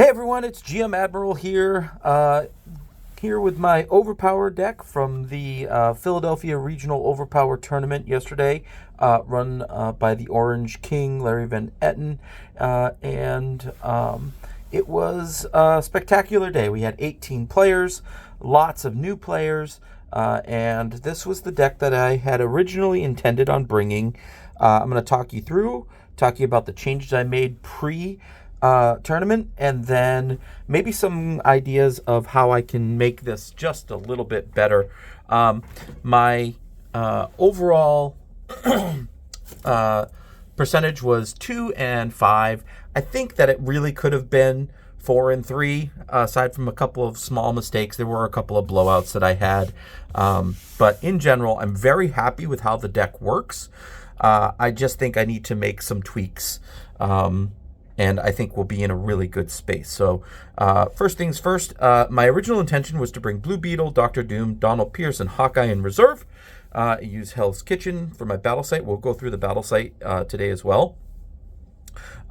Hey everyone, it's GM Admiral here. Here with my OverPower deck from the Philadelphia Regional OverPower Tournament yesterday, run by the Orange King, Larry Van Etten. It was a spectacular day. We had 18 players, lots of new players, and this was the deck that I had originally intended on bringing. I'm going to talk you about the changes I made tournament, and then maybe some ideas of how I can make this just a little bit better. My overall percentage was 2 and 5. I think that it really could have been 4 and 3, aside from a couple of small mistakes. There were a couple of blowouts that I had, but in general, I'm very happy with how the deck works. I just think I need to make some tweaks. And I think we'll be in a really good space. So first things first, my original intention was to bring Blue Beetle, Dr. Doom, Donald Pierce, and Hawkeye in reserve. Use Hell's Kitchen for my battle site. We'll go through the battle site today as well.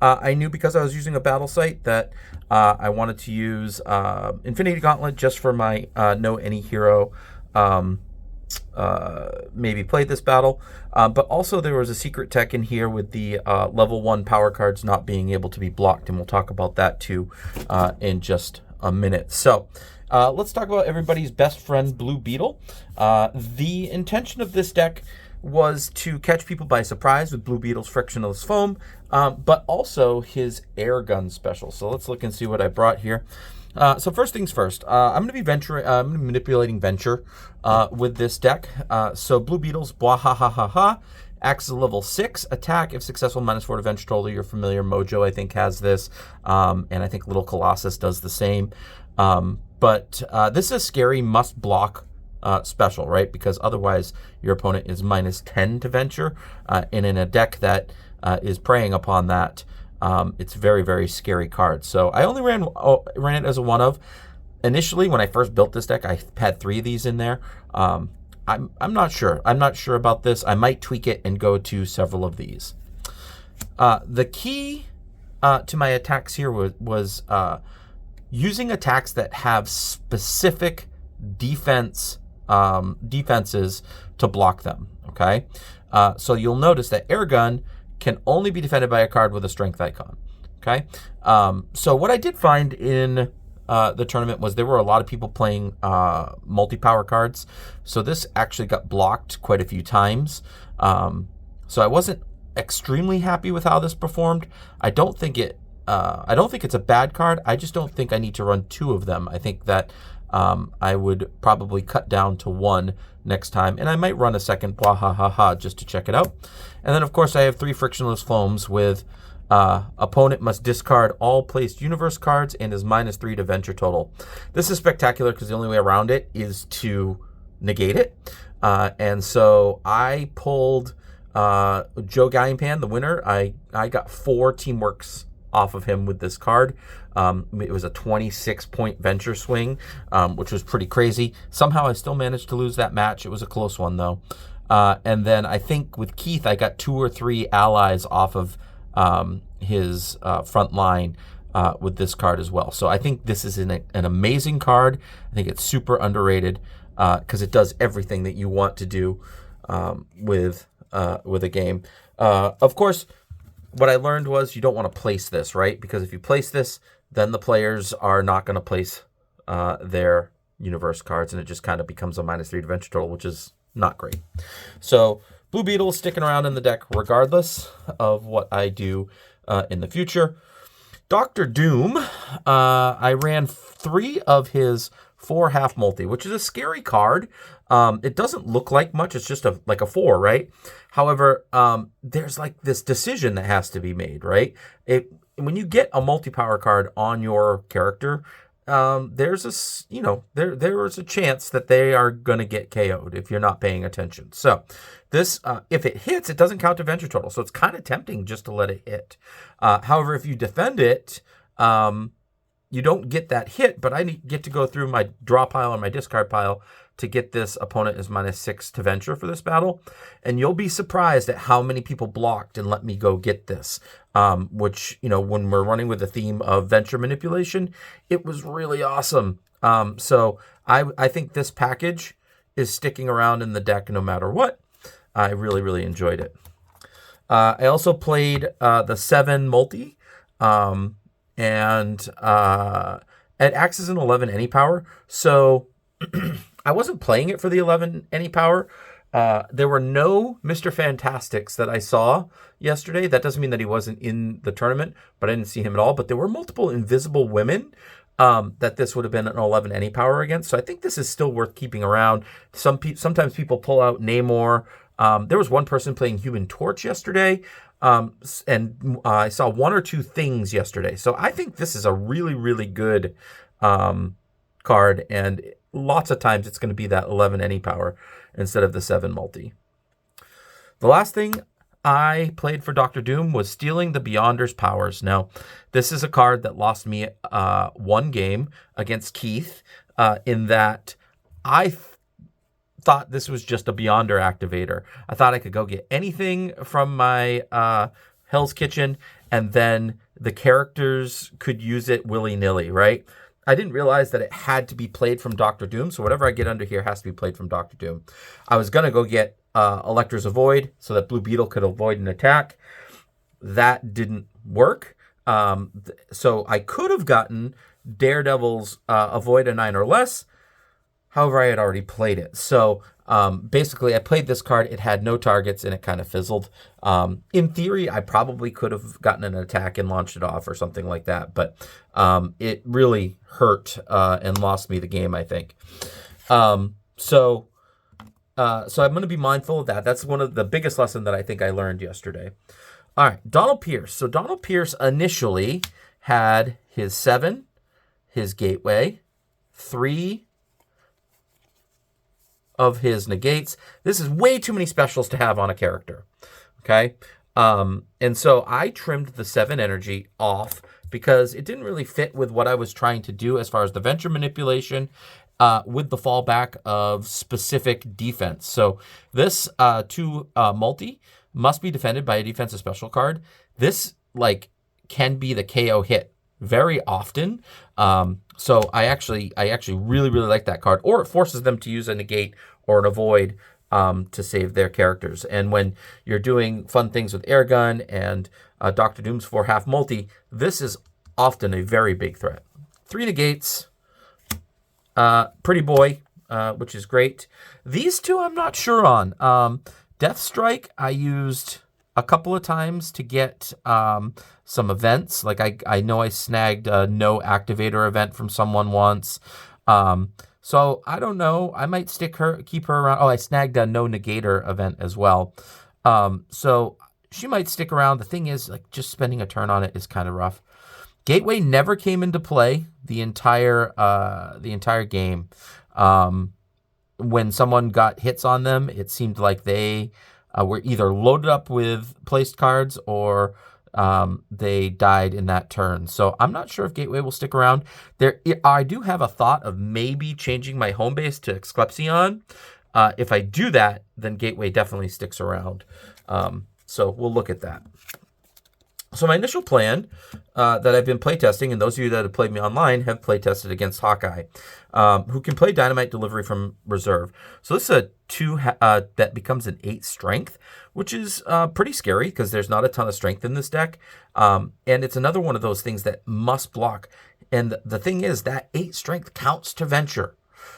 I knew because I was using a battle site that I wanted to use Infinity Gauntlet just for my Know Any Hero maybe played this battle, but also there was a secret tech in here with the level 1 power cards not being able to be blocked, and we'll talk about that too in just a minute. So let's talk about everybody's best friend, Blue Beetle. The intention of this deck was to catch people by surprise with Blue Beetle's Frictionless Foam, but also his air gun special. So let's look and see what I brought here. So first things first, I'm going to be manipulating Venture with this deck. So Blue Beetle's Bwahahaha acts as a level 6 attack. If successful, -4 to Venture total. Your familiar Mojo, I think, has this. And I think Little Colossus does the same. But this is scary must block special, right? Because otherwise your opponent is -10 to Venture. And in a deck that is preying upon that, it's very, very scary card. So I only ran it as a one of. Initially, when I first built this deck, I had 3 of these in there. I'm not sure. I'm not sure about this. I might tweak it and go to several of these. The key to my attacks here was using attacks that have specific defenses to block them. Okay, so you'll notice that Air Gun can only be defended by a card with a strength icon. Okay, so what I did find in the tournament was there were a lot of people playing multi-power cards. So this actually got blocked quite a few times. So I wasn't extremely happy with how this performed. I don't think it's a bad card. I just don't think I need to run 2 of them. I think that I would probably cut down to 1 next time, and I might run a second Bwahahaha just to check it out. And then, of course, I have 3 Frictionless Foams with opponent must discard all placed universe cards and is -3 to Venture total. This is spectacular because the only way around it is to negate it. And so I pulled Joe Galliampan, the winner. I got 4 teamworks off of him with this card. It was a 26-point Venture swing, which was pretty crazy. Somehow I still managed to lose that match. It was a close one, though. And then I think with Keith, I got 2 or 3 allies off of his front line with this card as well. So I think this is an amazing card. I think it's super underrated because it does everything that you want to do with a game. Of course, what I learned was you don't want to place this, right? Because if you place this, then the players are not going to place their universe cards, and it just kind of becomes a -3 to Venture total, which is not great. So Blue Beetle is sticking around in the deck regardless of what I do in the future. Dr. Doom, I ran 3 of his 4 half multi, which is a scary card. It doesn't look like much. It's just like a 4, right? However, there's like this decision that has to be made, right? When you get a multi-power card on your character, there's there is a chance that they are going to get KO'd if you're not paying attention. So this, if it hits, it doesn't count to Venture total. So it's kind of tempting just to let it hit. However, if you defend it, you don't get that hit, but I get to go through my draw pile and my discard pile to get this opponent is -6 to venture for this battle. And you'll be surprised at how many people blocked and let me go get this, which, when we're running with the theme of venture manipulation, it was really awesome. So I think this package is sticking around in the deck no matter what. I really, really enjoyed it. I also played the 7 multi, and it acts as an 11 any power. So I wasn't playing it for the 11 any power. There were no Mr. Fantastics that I saw yesterday. That doesn't mean that he wasn't in the tournament, but I didn't see him at all. But there were multiple invisible women that this would have been an 11 any power against. So I think this is still worth keeping around. Sometimes people pull out Namor. There was one person playing Human Torch yesterday. And I saw 1 or 2 things yesterday. So I think this is a really, really good card. And lots of times it's going to be that 11 any power instead of the 7 multi. The last thing I played for Dr. Doom was Stealing the Beyonder's Powers. Now, this is a card that lost me 1 game against Keith in that I thought this was just a Beyonder activator. I thought I could go get anything from my Hell's Kitchen, and then the characters could use it willy-nilly, right? I didn't realize that it had to be played from Dr. Doom, so whatever I get under here has to be played from Dr. Doom. I was going to go get Electra's Avoid so that Blue Beetle could avoid an attack. That didn't work. So I could have gotten Daredevil's Avoid a 9 or less. However, I had already played it. So basically, I played this card. It had no targets, and it kind of fizzled. In theory, I probably could have gotten an attack and launched it off or something like that. But it really hurt and lost me the game, I think. So I'm going to be mindful of that. That's one of the biggest lessons that I think I learned yesterday. All right, Donald Pierce. So Donald Pierce initially had his 7, his Gateway, 3 of his negates. This is way too many specials to have on a character, okay? And so I trimmed the 7 energy off because it didn't really fit with what I was trying to do as far as the venture manipulation with the fallback of specific defense. So this 2 multi must be defended by a defensive special card. This can be the KO hit very often. So I actually really, really like that card. Or it forces them to use a negate or an avoid to save their characters. And when you're doing fun things with Airgun and Dr. Doom's 4/2 multi, this is often a very big threat. 3 negates, Pretty Boy, which is great. These 2 I'm not sure on. Death Strike I used a couple of times to get some events. Like I know I snagged a no activator event from someone once. So I don't know. I might keep her around. Oh, I snagged a no negator event as well. So she might stick around. The thing is, just spending a turn on it is kind of rough. Gateway never came into play the entire game. When someone got hits on them, it seemed like they were either loaded up with placed cards or they died in that turn. So I'm not sure if Gateway will stick around. I do have a thought of maybe changing my home base to Exclepsion. If I do that, then Gateway definitely sticks around. So we'll look at that. So my initial plan that I've been playtesting, and those of you that have played me online have playtested against Hawkeye, who can play Dynamite Delivery from reserve. So this is a 2 that becomes an 8 strength, which is pretty scary because there's not a ton of strength in this deck. And it's another one of those things that must block. And the thing is that 8 strength counts to venture.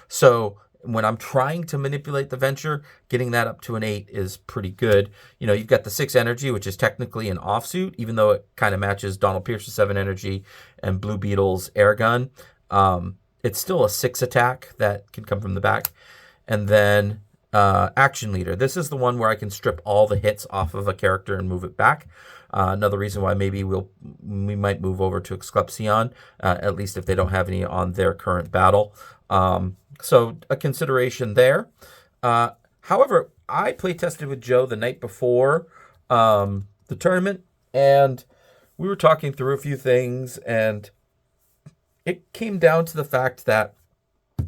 So when I'm trying to manipulate the venture, getting that up to an 8 is pretty good. You've got the 6 energy, which is technically an offsuit, even though it kind of matches Donald Pierce's 7 energy and Blue Beetle's air gun. It's still a 6 attack that can come from the back. And then Action Leader. This is the one where I can strip all the hits off of a character and move it back. Another reason why maybe we might move over to Exclepsion, at least if they don't have any on their current battle. So a consideration there. However, I play tested with Joe the night before the tournament, and we were talking through a few things, and It came down to the fact that,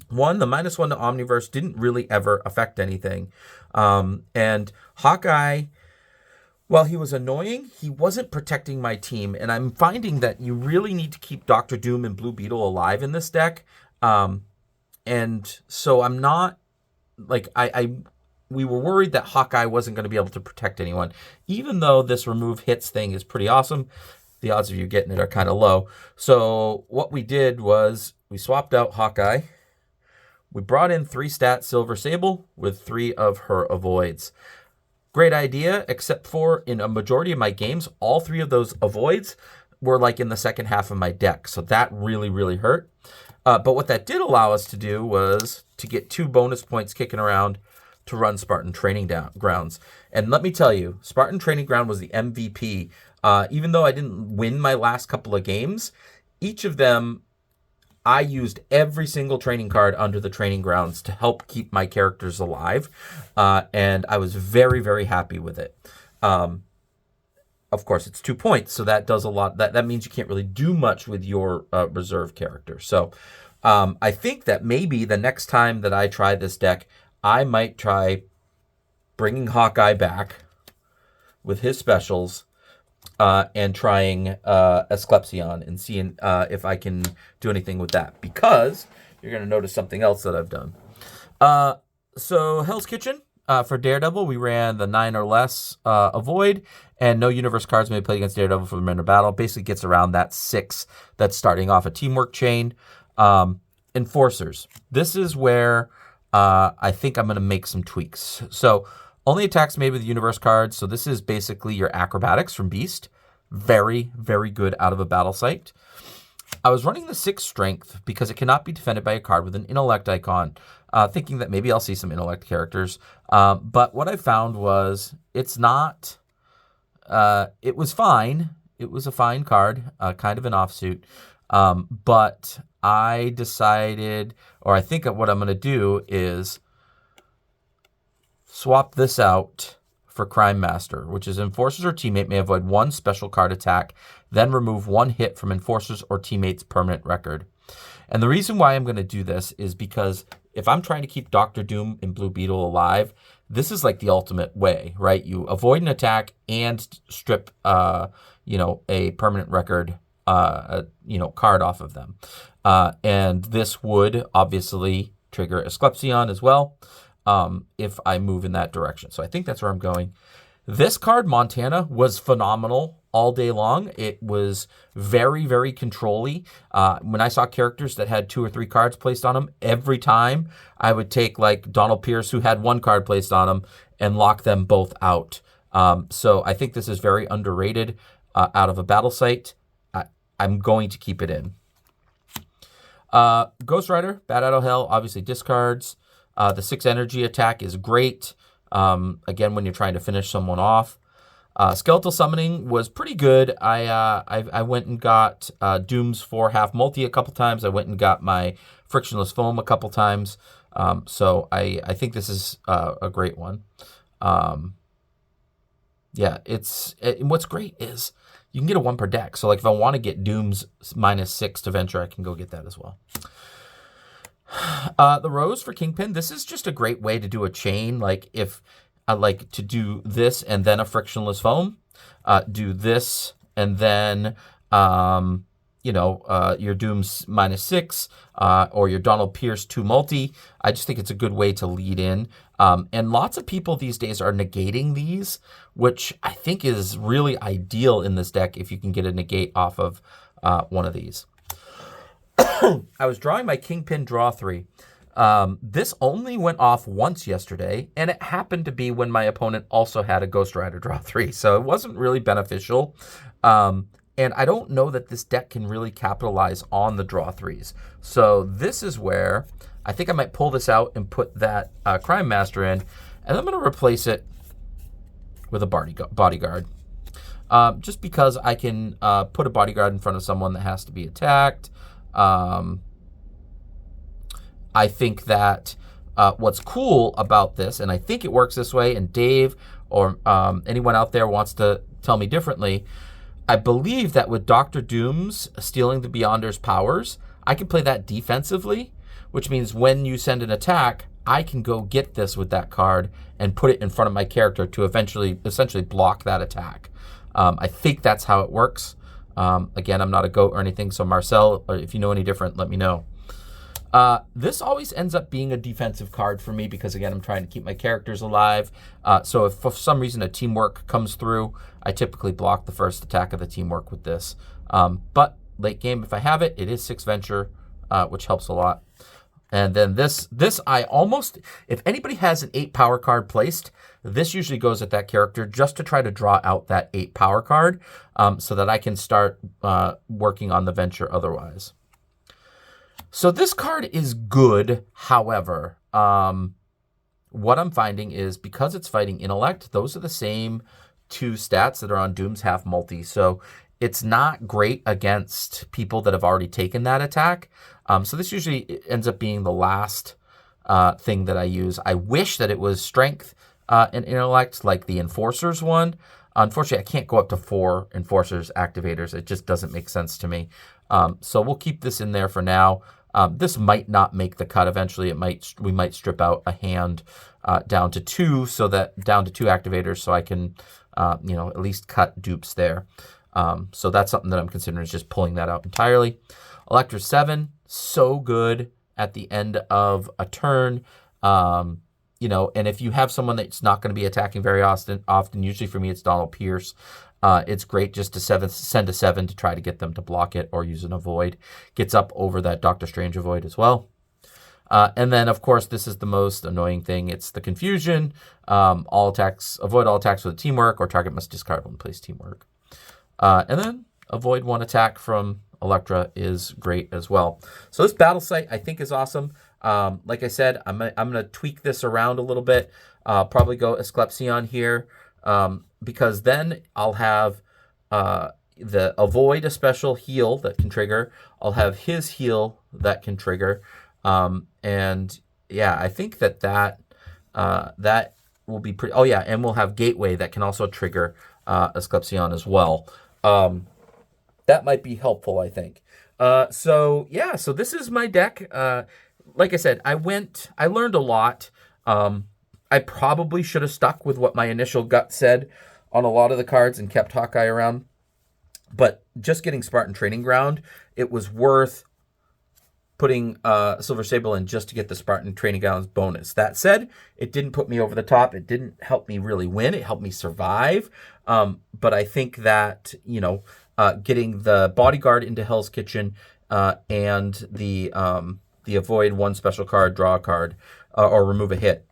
one, the -1 to Omniverse didn't really ever affect anything. And Hawkeye, while he was annoying, he wasn't protecting my team. And I'm finding that you really need to keep Doctor Doom and Blue Beetle alive in this deck. And so I'm not, like, we were worried that Hawkeye wasn't going to be able to protect anyone. Even though this remove hits thing is pretty awesome, the odds of you getting it are kind of low. So what we did was we swapped out Hawkeye. We brought in 3-stat Silver Sable with 3 of her avoids. Great idea, except for in a majority of my games, all 3 of those avoids were like in the second half of my deck. So that really, really hurt. But what that did allow us to do was to get 2 bonus points kicking around to run Spartan Training Grounds. And let me tell you, Spartan Training Ground was the MVP. Even though I didn't win my last couple of games, each of them, I used every single training card under the training grounds to help keep my characters alive. And I was very, very happy with it. Of course, it's 2 points, so that does a lot. That means you can't really do much with your reserve character. So I think that maybe the next time that I try this deck, I might try bringing Hawkeye back with his specials and trying Asclepion and seeing if I can do anything with that. Because you're going to notice something else that I've done. So Hell's Kitchen, for Daredevil, we ran the 9 or less avoid, and no universe cards may be played against Daredevil for the remainder of battle. Basically gets around that 6 that's starting off a teamwork chain. Enforcers. This is where I think I'm going to make some tweaks. So only attacks made with universe cards. So this is basically your acrobatics from Beast. Very, very good out of a battle site. I was running the 6 strength because it cannot be defended by a card with an intellect icon, thinking that maybe I'll see some intellect characters. But what I found was it's not, it was fine. It was a fine card, kind of an offsuit. But I decided, or I think what I'm going to do is swap this out for Crime Master, which is Enforcers or teammate may avoid 1 special card attack, then remove 1 hit from Enforcers or teammate's permanent record. And the reason why I'm going to do this is because if I'm trying to keep Doctor Doom and Blue Beetle alive, this is like the ultimate way, right? You avoid an attack and strip, a permanent record, card off of them. And this would obviously trigger Asclepion as well. If I move in that direction. So I think that's where I'm going. This card, Montana, was phenomenal all day long. It was very, very control-y. When I saw characters that had 2 or 3 cards placed on them, every time I would take like Donald Pierce, who had 1 card placed on him, and lock them both out. So I think this is very underrated out of a battle site. I'm going to keep it in. Ghost Rider, Bat Out of Hell, obviously discards. The 6 energy attack is great. Again, when you're trying to finish someone off. Skeletal Summoning was pretty good. I went and got Doom's 4 half multi a couple times. I went and got my Frictionless Foam a couple times. So I think this is a great one. What's great is you can get a 1 per deck. So like if I want to get Doom's -6 to venture, I can go get that as well. The Rose for Kingpin. This is just a great way to do a chain. Like if I like to do this and then a Frictionless Foam, do this and then, your Doom's -6, or your Donald Pierce 2 multi. I just think it's a good way to lead in. And lots of people these days are negating these, which I think is really ideal in this deck if you can get a negate off of one of these. I was drawing my Kingpin draw 3. This only went off once yesterday, and it happened to be when my opponent also had a Ghost Rider draw 3, so it wasn't really beneficial. And I don't know that this deck can really capitalize on the draw 3s. So this is where I think I might pull this out and put that Crime Master in, and I'm going to replace it with a bodyguard. Just because I can put a bodyguard in front of someone that has to be attacked. I think that what's cool about this, and I think it works this way, and Dave or anyone out there wants to tell me differently, I believe that with Dr. Doom's stealing the Beyonder's powers, I can play that defensively, which means when you send an attack, I can go get this with that card and put it in front of my character to essentially block that attack. I think that's how it works. Again, I'm not a goat or anything, so Marcel, if you know any different, let me know. This always ends up being a defensive card for me because, again, I'm trying to keep my characters alive. So if for some reason a teamwork comes through, I typically block the first attack of the teamwork with this. But late game, if I have it, it is 6 venture, which helps a lot. And then this I almost, if anybody has an 8 power card placed, this usually goes at that character just to try to draw out that 8 power card so that I can start working on the venture otherwise. So this card is good. However, what I'm finding is because it's fighting intellect, those are the same 2 stats that are on Doom's half multi. So it's not great against people that have already taken that attack. So this usually ends up being the last thing that I use. I wish that it was strength and intellect like the Enforcers one. Unfortunately, I can't go up to 4 Enforcers activators. It just doesn't make sense to me. So we'll keep this in there for now. This might not make the cut eventually. We might strip out a hand down to 2, so that down to 2 activators, so I can at least cut dupes there. So that's something that I'm considering, is just pulling that out entirely. Electra 7, so good at the end of a turn. And if you have someone that's not going to be attacking very often, usually for me it's Donald Pierce. It's great just to send a 7 to try to get them to block it or use an avoid. Gets up over that Doctor Strange avoid as well. And then, of course, this is the most annoying thing. It's the confusion. Avoid all attacks with teamwork, or target must discard one place teamwork. And then avoid 1 attack from Electra is great as well. So this battle site I think is awesome. Like I said, I'm gonna tweak this around a little bit. Probably go Asclepion here. Because then I'll have the avoid a special heal that can trigger. I'll have his heal that can trigger. And yeah, I think that will be pretty. Oh yeah, and we'll have gateway that can also trigger Asclepion as well. That might be helpful, I think. So this is my deck. Like I said, I learned a lot. I probably should have stuck with what my initial gut said on a lot of the cards and kept Hawkeye around. But just getting Spartan Training Ground, it was worth putting Silver Sable in just to get the Spartan Training Grounds bonus. That said, it didn't put me over the top. It didn't help me really win. It helped me survive. But I think that, getting the Bodyguard into Hell's Kitchen and the avoid 1 special card, draw a card, or remove a hit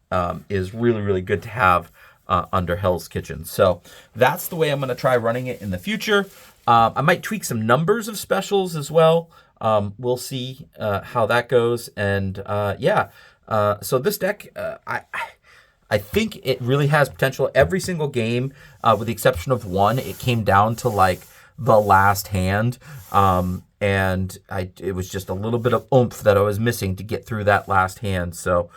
is really, really good to have under Hell's Kitchen. So that's the way I'm going to try running it in the future. I might tweak some numbers of specials as well. We'll see how that goes. And so this deck, I think it really has potential. Every single game, with the exception of 1, it came down to like the last hand. And it was just a little bit of oomph that I was missing to get through that last hand. So,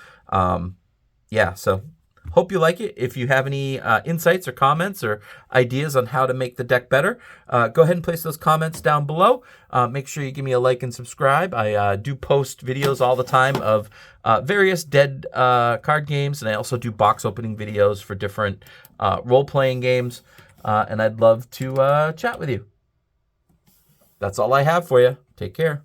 so hope you like it. If you have any insights or comments or ideas on how to make the deck better, go ahead and place those comments down below. Make sure you give me a like and subscribe. I do post videos all the time of various dead card games, and I also do box opening videos for different role-playing games, and I'd love to chat with you. That's all I have for you. Take care.